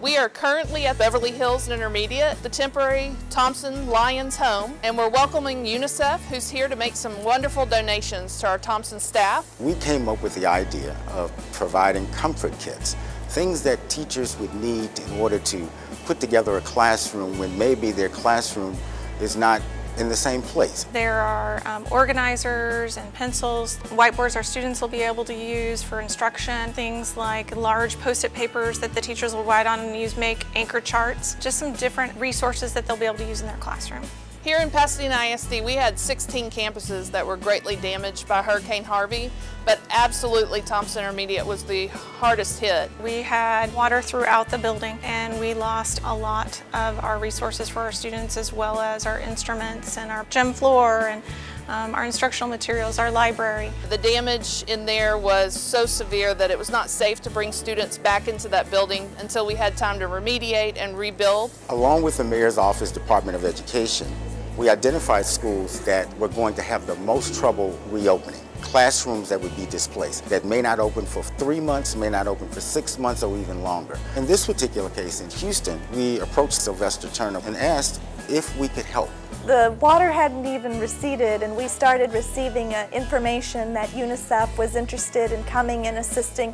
We are currently at Beverly Hills Intermediate, the temporary Thompson Lions home, and we're welcoming UNICEF, who's here to make some wonderful donations to our Thompson staff. We came up with the idea of providing comfort kits, things that teachers would need in order to put together a classroom when maybe their classroom is not in the same place. There are organizers and pencils, whiteboards our students will be able to use for instruction, things like large post-it papers that the teachers will write on and use, make anchor charts, just some different resources that they'll be able to use in their classroom. Here in Pasadena ISD, we had 16 campuses that were greatly damaged by Hurricane Harvey, but absolutely Thompson Intermediate was the hardest hit. We had water throughout the building and we lost a lot of our resources for our students, as well as our instruments and our gym floor and our instructional materials, our library. The damage in there was so severe that it was not safe to bring students back into that building until we had time to remediate and rebuild. Along with the Mayor's Office, Department of Education, we identified schools that were going to have the most trouble reopening. Classrooms that would be displaced, that may not open for 3 months, may not open for 6 months or even longer. In this particular case in Houston, we approached Sylvester Turner and asked if we could help. The water hadn't even receded, and we started receiving information that UNICEF was interested in coming and assisting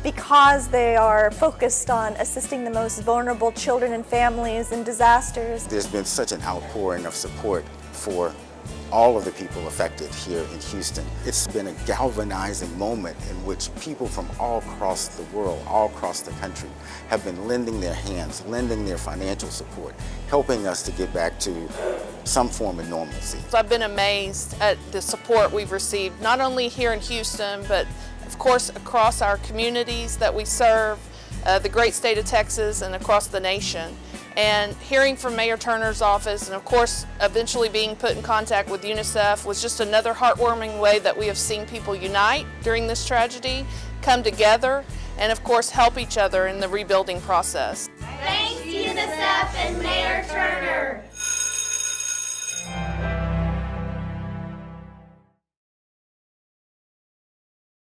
because they are focused on assisting the most vulnerable children and families in disasters. There's been such an outpouring of support for all of the people affected here in Houston. It's been a galvanizing moment in which people from all across the world, all across the country, have been lending their hands, lending their financial support, helping us to get back to some form of normalcy. I've been amazed at the support we've received, not only here in Houston, but of course across our communities that we serve, the great state of Texas and across the nation. And hearing from Mayor Turner's office and of course eventually being put in contact with UNICEF was just another heartwarming way that we have seen people unite during this tragedy, come together, and of course help each other in the rebuilding process. Thanks UNICEF and Mayor Turner.